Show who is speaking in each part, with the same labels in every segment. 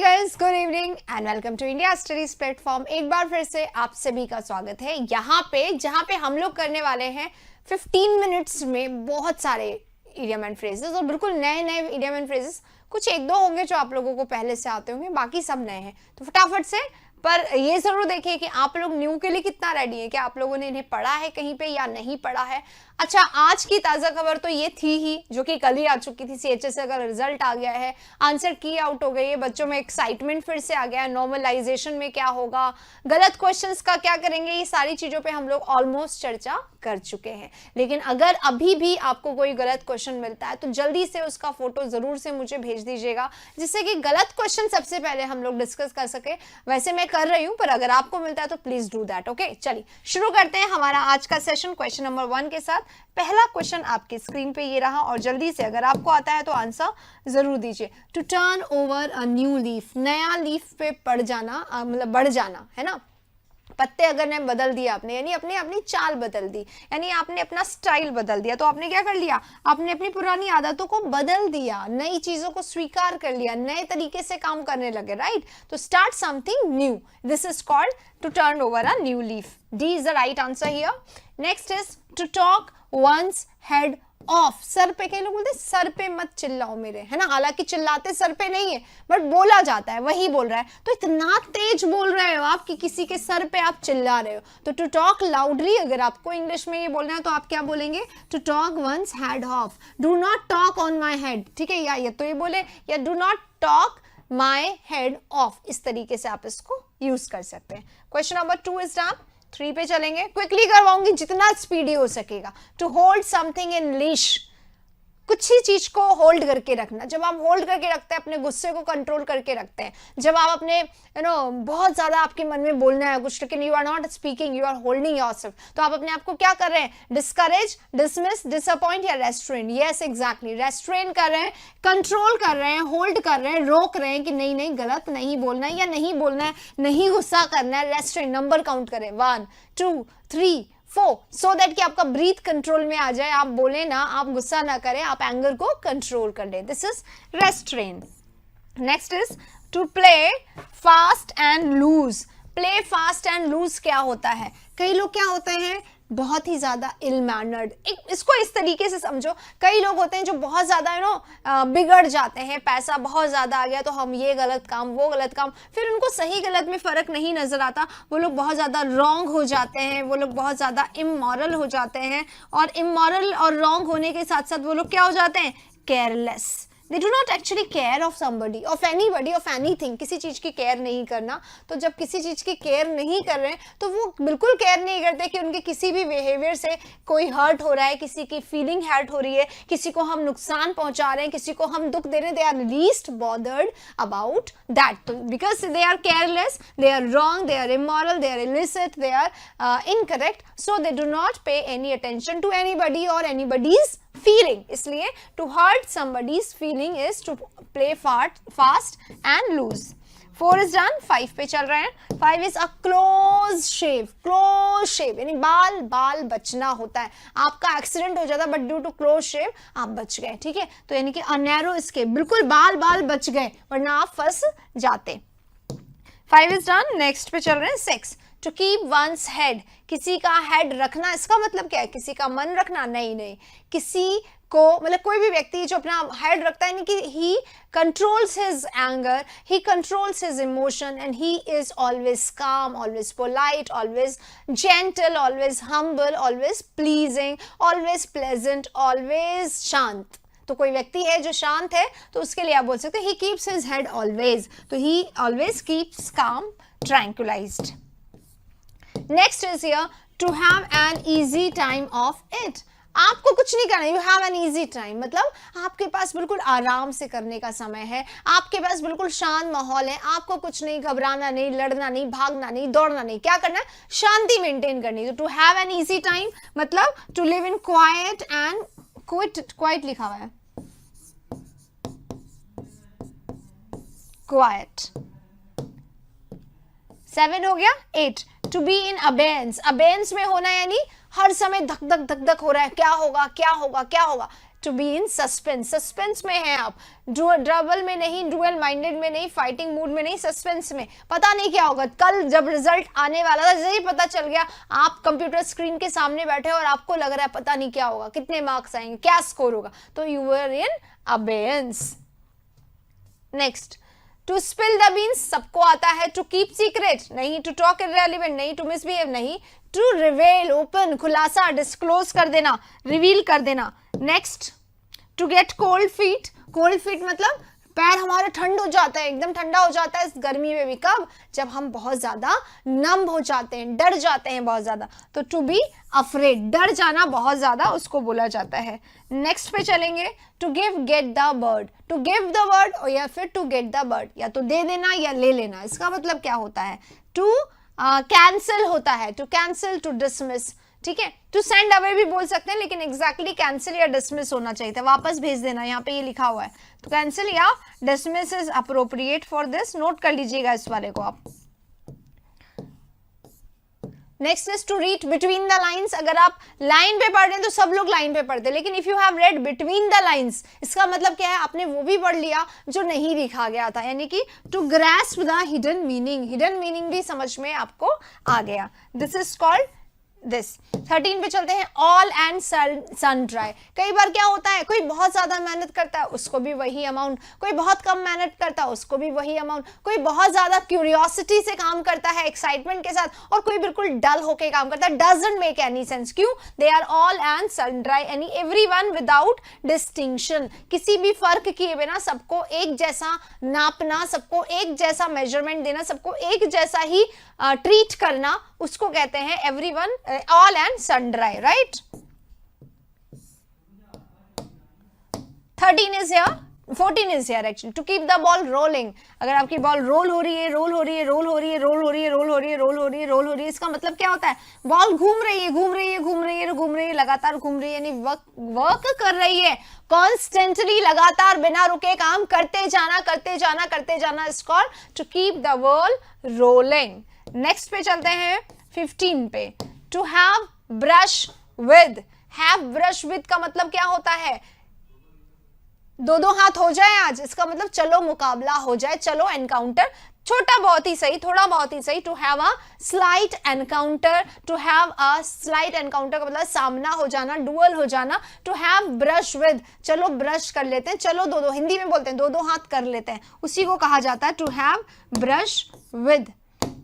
Speaker 1: Guys, good evening and welcome to India studies platform. एक बार फिर से आप सभी का स्वागत है यहाँ पे, जहाँ पे हम लोग करने वाले हैं 15 मिनट्स में बहुत सारे इडियम एंड फ्रेजेस, और बिल्कुल नए नए इडियम एंड फ्रेजेस। कुछ एक दो होंगे जो आप लोगों को पहले से आते होंगे, बाकी सब नए हैं। तो फटाफट से, पर ये जरूर देखिए कि आप लोग न्यू के लिए कितना रेडी है, क्या आप लोगों ने इन्हें पढ़ा है कहीं पे या नहीं पढ़ा है। अच्छा, आज की ताजा खबर तो ये थी ही, जो कि कल ही आ चुकी थी। CHSL का रिजल्ट आ गया है, आंसर की आउट हो गई है, बच्चों में एक्साइटमेंट फिर से आ गया है। नॉर्मलाइजेशन में क्या होगा, गलत क्वेश्चंस का क्या करेंगे, ये सारी चीजों पे हम लोग ऑलमोस्ट चर्चा कर चुके हैं। लेकिन अगर अभी भी आपको कोई गलत क्वेश्चन मिलता है तो जल्दी से उसका फोटो जरूर से मुझे भेज दीजिएगा, जिससे कि गलत क्वेश्चन सबसे पहले हम लोग डिस्कस कर सके। वैसे मैं कर रही हूं, पर अगर आपको मिलता है तो प्लीज डू दैट। ओके, चलिए शुरू करते हैं हमारा आज का सेशन क्वेश्चन नंबर 1 के साथ। पहला क्वेश्चन आपकी स्क्रीन पे ये रहा, और जल्दी से अगर आपको आता है तो आंसर जरूर दीजिए। To turn over a new leaf, नया लीफ पे पड़ जाना, मतलब बढ़ जाना, है ना। पत्ते अगर ने बदल दिया आपने, यानी अपने अपनी चाल बदल दी, यानी आपने अपना स्टाइल बदल दिया, तो आपने क्या कर लिया, आपने अपनी पुरानी आदतों को बदल दिया, नई चीजों को स्वीकार कर लिया, नए तरीके से काम करने लगे, राइट। तो start something new, this is called to turn over a new leaf. D is the right answer here. Next is to talk once head off, सर पे, कई लोग बोलते हैं सर पे मत चिल्लाओ मेरे, है ना। हालांकि चिल्लाते सर पे नहीं है, बट बोला जाता है, वही बोल रहा है। तो इतना तेज बोल रहे हो आप कि किसी के सर पे आप चिल्ला रहे हो। तो टू टॉक लाउडली, अगर आपको इंग्लिश में ये बोलना है तो आप क्या बोलेंगे, to talk once head off. Do not talk on my head, ठीक है, या तो ये बोले, या do not talk my head off, इस तरीके से आप इसको यूज कर सकते हैं। Question number 2 is done. 3 पे चलेंगे, क्विकली करवाऊंगी जितना स्पीडी हो सकेगा। To hold something in leash, कुछ ही चीज को होल्ड करके रखना। जब आप होल्ड करके रखते हैं, अपने गुस्से को कंट्रोल करके रखते हैं, जब आप अपने बहुत ज्यादा आपके मन में बोलना है कुछ, लेकिन you are not speaking, you are holding yourself, तो आप अपने आप को क्या कर रहे हैं, डिस्करेज, डिसमिस, डिसअपॉइंट या रेस्ट्रेन। यस एग्जैक्टली, रेस्ट्रेन कर रहे हैं, कंट्रोल कर रहे हैं, होल्ड कर रहे हैं, रोक रहे हैं कि नहीं नहीं गलत नहीं बोलना है, या नहीं बोलना है, नहीं गुस्सा करना है। रेस्ट्रेन, नंबर काउंट करें, 1 2 3 4, सो दैट कि आपका ब्रीथ कंट्रोल में आ जाए, आप बोले ना, आप गुस्सा ना करें, आप एंगर को कंट्रोल कर लें। This is restrain. Next is to play fast and loose. Play fast and loose क्या होता है, कई लोग क्या होते हैं, बहुत ही ज्यादा इल मैनर्ड। इसको इस तरीके से समझो, कई लोग होते हैं जो बहुत ज्यादा बिगड़ जाते हैं, पैसा बहुत ज्यादा आ गया तो हम ये गलत काम वो गलत काम, फिर उनको सही गलत में फर्क नहीं नजर आता, वो लोग बहुत ज्यादा रॉन्ग हो जाते हैं, वो लोग बहुत ज्यादा इमोरल हो जाते हैं, और इमोरल और रॉन्ग होने के साथ साथ वो लोग क्या हो जाते हैं, careless. They do not actually care of somebody, of anybody, of anything. किसी चीज की केयर नहीं करना। तो जब किसी चीज की केयर नहीं कर रहे हैं तो वो बिल्कुल केयर नहीं करते कि उनके किसी भी बिहेवियर से कोई हर्ट हो रहा है, किसी की फीलिंग हर्ट हो रही है, किसी को हम नुकसान पहुंचा रहे हैं, किसी को हम दुख दे रहे हैं। They are least bothered about that, because they are careless, they are wrong, they are immoral, they are illicit, they are incorrect, so they do not pay any attention to anybody or anybody's feeling. इसलिए to hurt somebody's feeling is to play fast and loose. 4 is done. 5 पे चल रहे हैं। 5 is a close shave. Close shave यानी बाल बचना होता है। आपका एक्सीडेंट हो जाता है, बट ड्यू टू क्लोज शेव आप बच गए, ठीक है। तो यानी कि a narrow escape, बिल्कुल बाल बच गए, वरना आप फंस जाते। 5 is done. नेक्स्ट पे चल रहे हैं 6. टू कीप वंस हेड, किसी का हेड रखना, इसका मतलब क्या है, किसी का मन रखना, नहीं, किसी को, मतलब कोई भी व्यक्ति जो अपना हेड रखता है, यानी कि he controls his anger, he controls his emotion, and he is always calm, always polite, always gentle, always humble, always pleasing, always pleasant, always शांत। तो कोई व्यक्ति है जो शांत है, तो उसके लिए आप बोल सकते हैं he keeps his head always, तो he always keeps calm, tranquillised. Next is here to have an easy time of it. आपको कुछ नहीं करना, you have an easy time, मतलब आपके पास बिल्कुल आराम से करने का समय है, आपके पास बिल्कुल शांत माहौल है, आपको कुछ नहीं, घबराना नहीं, लड़ना नहीं, भागना नहीं, दौड़ना नहीं, क्या करना है, शांति मेंटेन करनी। तो to have an easy time मतलब to live in quite and quite लिखा हुआ है, क्वाइट। 7 हो गया। 8 टू बी इन अबेंस, अबेंस में होना यानी हर समय धक धक हो रहा है, क्या होगा क्या होगा क्या होगा, to be in suspense, suspense में है आप, डबल में नहीं, डुअल माइंडेड में नहीं, फाइटिंग मूड में नहीं, सस्पेंस में। पता नहीं क्या होगा, कल जब रिजल्ट आने वाला था, जैसे ही पता चल गया, आप कंप्यूटर स्क्रीन के सामने बैठे और आपको लग रहा है पता नहीं क्या होगा, कितने मार्क्स आएंगे, क्या स्कोर होगा, तो you were in abeyance. Next, to spill the beans, सबको आता है। टू कीप सीक्रेट नहीं, टू टॉक इररिलेवेंट नहीं, टू मिसबिहेव नहीं, टू रिवेल ओपन, खुलासा, डिस्क्लोज कर देना, रिवील कर देना। Next, to get cold feet, cold feet मतलब पैर हमारा ठंड हो जाता है, एकदम ठंडा हो जाता है इस गर्मी में भी। कब? जब हम बहुत ज्यादा नम हो जाते हैं, डर जाते हैं बहुत ज्यादा। तो टू बी अफ्रेड, डर जाना बहुत ज्यादा, उसको बोला जाता है। नेक्स्ट पे चलेंगे, to give get the bird, to give the word और या फिर टू गेट द बर्ड, या तो दे देना या ले लेना। इसका मतलब क्या होता है? टू कैंसिल होता है, टू कैंसिल, टू डिसमिस, ठीक है। टू सेंड अवे भी बोल सकते हैं, लेकिन एग्जैक्टली कैंसिल या डिसमिस होना चाहिए था, वापस भेज देना, यहाँ पे ये लिखा हुआ है। तो कैंसिल या dismiss is appropriate for this, note कर लीजिएगा इस वाले को आप। Next is to read between the lines, अगर आप लाइन पे पढ़ रहे हैं तो सब लोग लाइन पे पढ़ते हैं, लेकिन if you have read between the lines, इसका मतलब क्या है? आपने वो भी पढ़ लिया जो नहीं लिखा गया था, यानी कि to grasp the hidden meaning, hidden meaning भी समझ में आपको आ गया। This is called this. 13 पे चलते हैं, ऑल एंड सन ड्राई। कई बार क्या होता है, कोई बहुत ज्यादा मेहनत करता है, उसको भी वही अमाउंट, कोई बहुत कम मेहनत करता है, उसको भी वही अमाउंट, कोई बहुत ज्यादा क्यूरियोसिटी से काम करता है, एक्साइटमेंट के साथ, और कोई बिल्कुल डल होके काम करता है। Doesn't make any sense. क्यों? They are all and sundry, यानी एवरीवन विदाउट डिस्टिंक्शन, किसी भी फर्क किए बिना सबको एक जैसा नापना, सबको एक जैसा मेजरमेंट देना, सबको एक जैसा ही ट्रीट करना, उसको कहते हैं everyone, all and sundry, right. 13 is here, 14 is here actually, to keep the ball rolling. अगर आपकी बॉल रोल हो रही है, रोल हो रही है, रोल हो रही है, रोल हो रही है, रोल हो रही है, रोल हो रही है, रोल हो रही है, इसका मतलब क्या होता है? बॉल घूम रही है, घूम रही है, घूम रही है, घूम रही है, लगातार घूम रही है, यानी वर्क कर रही है, कॉन्स्टेंटली, लगातार बिना रुके काम करते जाना, करते जाना, करते जाना, is called to keep the ball rolling. Next पे चलते हैं 15 पे, to have brush with. Have brush with का मतलब क्या होता है? दो दो हाथ हो जाए आज, इसका मतलब चलो मुकाबला हो जाए, चलो एनकाउंटर, छोटा बहुत ही सही, थोड़ा बहुत ही सही। To have a slight encounter, to have a slight encounter का मतलब सामना हो जाना, डुअल हो जाना। टू हैव ब्रश विद, चलो ब्रश कर लेते हैं, चलो दो दो, हिंदी में बोलते हैं दो दो हाथ कर लेते हैं, उसी को कहा जाता है to have brush with.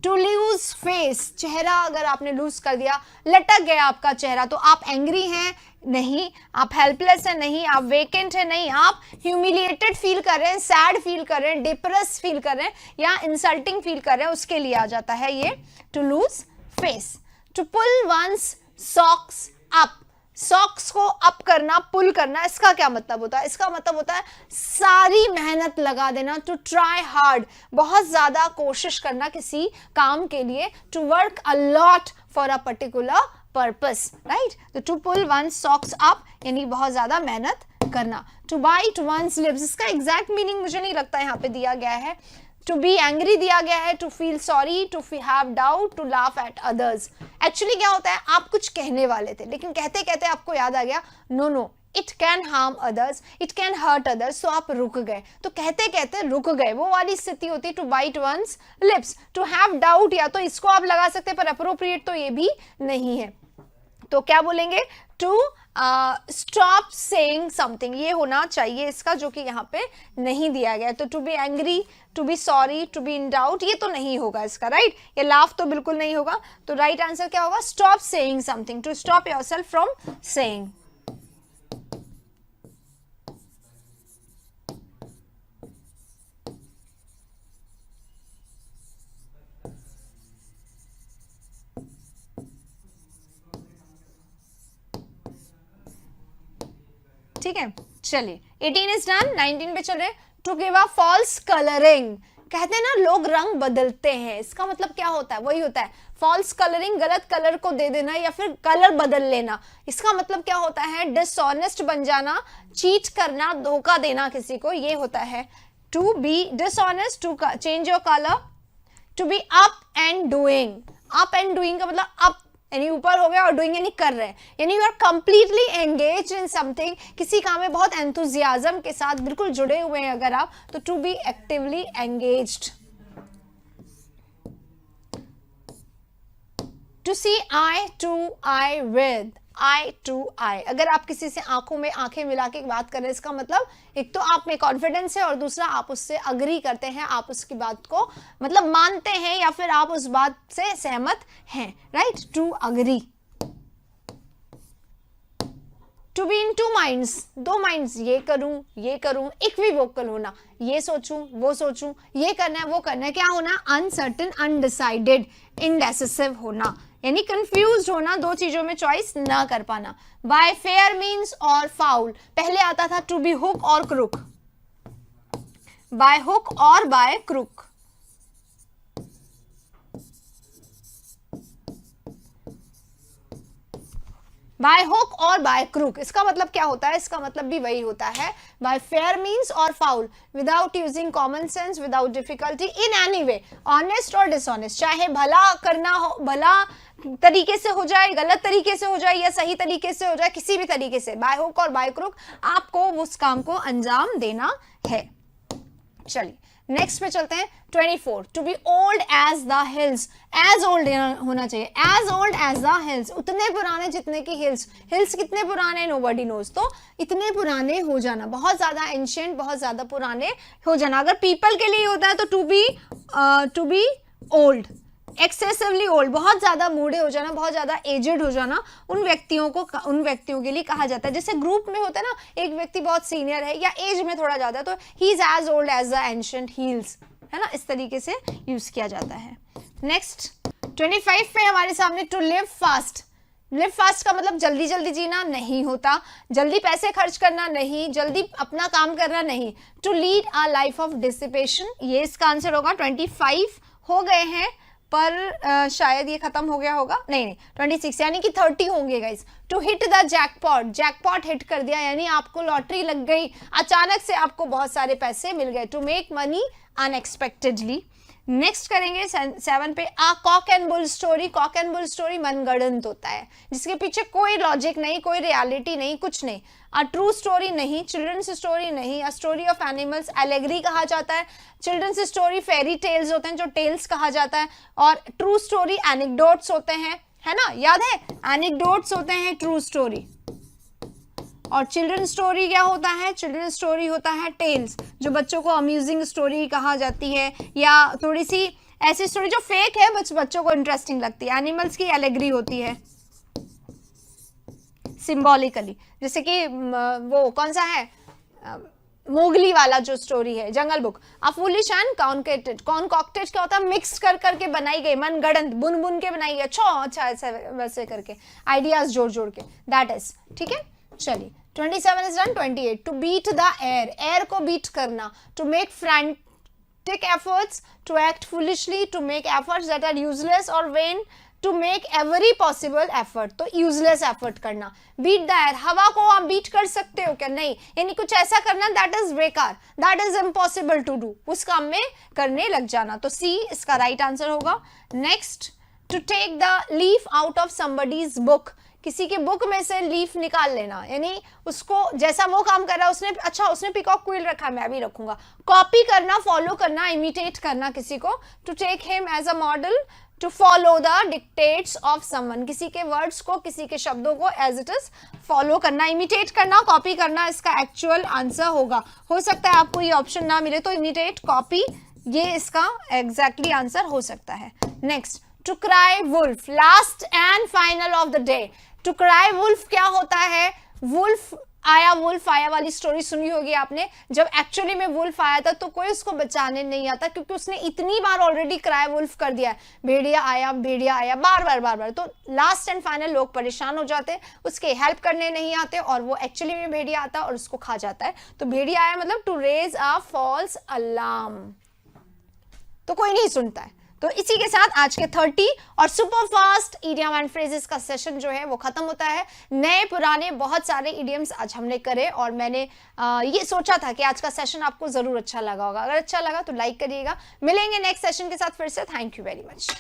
Speaker 1: To lose face, चेहरा अगर आपने लूज कर दिया, लटक गया आपका चेहरा, तो आप एंग्री हैं नहीं, आप हेल्पलेस है नहीं, आप वेकेंट है नहीं, आप ह्यूमिलिएटेड फील कर रहे हैं, सैड फील कर रहे हैं, डिप्रेस फील कर रहे हैं, या इंसल्टिंग फील कर रहे हैं, उसके लिए आ जाता है ये to lose face. To pull one's socks up, socks को अप करना, पुल करना, इसका क्या मतलब होता है? इसका मतलब होता है सारी मेहनत लगा देना, टू ट्राई हार्ड, बहुत ज्यादा कोशिश करना किसी काम के लिए, to work a lot for a particular purpose, right. तो to pull one socks up यानी बहुत ज्यादा मेहनत करना। टू बाइट वंस लिप्स, इसका एग्जैक्ट मीनिंग मुझे नहीं लगता यहाँ पे दिया गया है। टू बी एंग्री दिया गया है, to feel sorry, to have doubt, to laugh at others. Actually क्या होता है, आप कुछ कहने वाले थे, लेकिन कहते कहते आपको याद आ गया no no it can harm others, it can hurt others, तो आप रुक गए, तो कहते कहते रुक गए, वो वाली स्थिति होती है to bite one's lips. To have doubt, या तो इसको आप लगा सकते हैं, पर अप्रोप्रिएट तो ये भी नहीं है, तो क्या बोलेंगे? टू स्टॉप सेइंग समथिंग, ये होना चाहिए इसका, जो कि यहाँ पे नहीं दिया गया। तो to be angry, to be sorry, to be in doubt, ये तो नहीं होगा इसका, राइट। ये लाफ तो बिल्कुल नहीं होगा, तो राइट आंसर क्या होगा? Stop saying something, to stop yourself from saying. ठीक है, चलिए 18 इज डन। 19 पे चले, to give a false colouring. कहते हैं ना लोग रंग बदलते हैं, इसका मतलब क्या होता है? वही होता है फॉल्स कलरिंग, गलत कलर को दे देना या फिर कलर बदल लेना। इसका मतलब क्या होता है? डिसऑनेस्ट बन जाना, चीट करना, धोखा देना किसी को, ये होता है to be dishonest, to change your colour. To be up and doing, up and doing का मतलब अप यानी ऊपर हो गया, और डूइंग यानी कर रहे हैं, यानी you are completely engage in something, किसी काम में बहुत एंथुजियाज्म के साथ बिल्कुल जुड़े हुए हैं अगर आप, तो to be actively engaged. To see eye to eye with, eye to eye, अगर आप किसी से आंखों में आंखें मिला के बात कर रहे हैं, इसका मतलब एक तो आप में कॉन्फिडेंस है और दूसरा आप उससे अग्री करते हैं, आप उसकी बात को मतलब मानते हैं या फिर आप उस बात से सहमत हैं, right, to agree. To be in two minds, दो माइंड्स, ये करूं, इक्विवोकल होना, ये सोचूं वो सोचूं, ये करना है वो करना है, क्या होना, अनसर्टेन, अनडिसाइडेड, इंडेसिसिव होना, यानी कंफ्यूज होना, दो चीजों में चॉइस ना कर पाना। बाय फेयर मीन्स और फाउल, पहले आता था टू बी हुक और क्रुक, बाय हुक और बाय क्रुक। बाय हुक और बाय क्रूक, इसका मतलब क्या होता है, इसका मतलब भी वही होता है, बाय फेयर मीन्स और foul, without using common sense, without difficulty, in any way, honest और डिसऑनेस्ट, चाहे भला करना हो, भला तरीके से हो जाए, गलत तरीके से हो जाए या सही तरीके से हो जाए, किसी भी तरीके से बाय हुक और बाय क्रूक आपको उस काम को अंजाम देना है। चलिए नेक्स्ट पे चलते हैं। 24, to be old as the hills, as old होना चाहिए, as old as the hills, उतने पुराने जितने की हिल्स, हिल्स कितने पुराने नोबडी नोज, तो इतने पुराने हो जाना, बहुत ज्यादा एंशियंट, बहुत ज्यादा पुराने हो जाना। अगर पीपल के लिए होता है तो to be old, excessively old, बहुत ज्यादा बूढ़े हो जाना, बहुत ज्यादा एजेड हो जाना, उन व्यक्तियों के लिए कहा जाता है। जैसे ग्रुप में होता है ना, एक व्यक्ति बहुत सीनियर है या एज में थोड़ा ज्यादा है तो he is as old as the ancient hills, है ना, इस तरीके से यूज किया जाता है। नेक्स्ट 25 पे हमारे सामने to live fast, live fast का मतलब जल्दी जल्दी जीना नहीं होता, जल्दी पैसे खर्च करना नहीं, जल्दी अपना काम करना नहीं। To lead a life of dissipation, ये इसका आंसर होगा। 25 हो गए हैं पर शायद ये खत्म हो गया होगा, नहीं 26 यानी कि 30 होंगे guys. To hit the jackpot, jackpot hit कर दिया यानी आपको लॉटरी लग गई, अचानक से आपको बहुत सारे पैसे मिल गए। To make money unexpectedly. Next करेंगे 7 पे a cock and bull story. Cock and bull story मनगढ़ंत होता है जिसके पीछे कोई लॉजिक नहीं, कोई रियलिटी नहीं, कुछ नहीं। अ ट्रू स्टोरी नहीं, चिल्ड्रंस स्टोरी नहीं, a story of animals allegory कहा जाता है। चिल्ड्रंस स्टोरी फेरी टेल्स होते हैं जो टेल्स कहा जाता है, और ट्रू स्टोरी एनेक्डोट्स होते हैं, है ना, याद है, एनेक्डोट्स होते हैं ट्रू स्टोरी। और चिल्ड्रन स्टोरी क्या होता है, चिल्ड्रन स्टोरी होता है टेल्स, जो बच्चों को अम्यूजिंग स्टोरी कहा जाती है, या थोड़ी सी ऐसी स्टोरी जो फेक है बच्चों को इंटरेस्टिंग लगती है। एनिमल्स की एलेगरी होती है सिंबॉलिकली, जैसे कि वो कौन सा है, मोगली वाला जो स्टोरी है, Jungle Book. A foolish and conceited, concocted क्या होता है, मिक्स कर करके बनाई गई, मनगढ़ंत, बुन बुन के बनाई गई, अच्छा ऐसे वैसे करके आइडियाज जोड़ जोड़ के, दैट इज, ठीक है। चलिए 27 is done. 28 to beat the air, air को बीट करना। To make frantic efforts, to act foolishly, to make efforts that are useless और vain, to make every possible effort, तो यूजलेस एफर्ट करना। Beat the air, हवा को आप beat कर सकते हो क्या, नहीं, यानी कुछ ऐसा करना दैट इज बेकार, that is impossible to do, उस काम में करने लग जाना, तो सी इसका राइट आंसर होगा। Next to take the leaf out of somebody's book, किसी के बुक में से लीफ निकाल लेना, यानी उसको जैसा वो काम कर रहा है उसने, अच्छा उसने पिकॉक क्विल रखा मैं भी रखूंगा, कॉपी करना, फॉलो करना, इमिटेट करना किसी को। To take him as a model, to follow the dictates of someone, किसी के वर्ड्स को, किसी के शब्दों को एज इट इज फॉलो करना, इमिटेट करना, कॉपी करना, इसका एक्चुअल आंसर होगा। हो सकता है आपको ये ऑप्शन ना मिले तो इमिटेट, कॉपी, ये इसका एग्जैक्टली आंसर हो सकता है। Next to cry wolf, last and final of the day. To cry wolf क्या होता है, वुल्फ आया वाली स्टोरी सुनी होगी आपने, जब एक्चुअली में वुल्फ आया था तो कोई उसको बचाने नहीं आता क्योंकि उसने इतनी बार ऑलरेडी क्राई वुल्फ कर दिया है, भेड़िया आया बार बार, तो लास्ट एंड फाइनल लोग परेशान हो जाते, उसके हेल्प करने नहीं आते और वो एक्चुअली में भेड़िया आता है और उसको खा जाता है। तो भेड़िया आया मतलब to raise a false alarm, तो कोई नहीं सुनता है। तो इसी के साथ आज के 30 और super fast idiom and phrases का सेशन जो है वो खत्म होता है। नए पुराने बहुत सारे इडियम्स आज हमने करे और मैंने ये सोचा था कि आज का सेशन आपको जरूर अच्छा लगा होगा। अगर अच्छा लगा तो लाइक करिएगा। मिलेंगे नेक्स्ट सेशन के साथ फिर से। Thank you very much.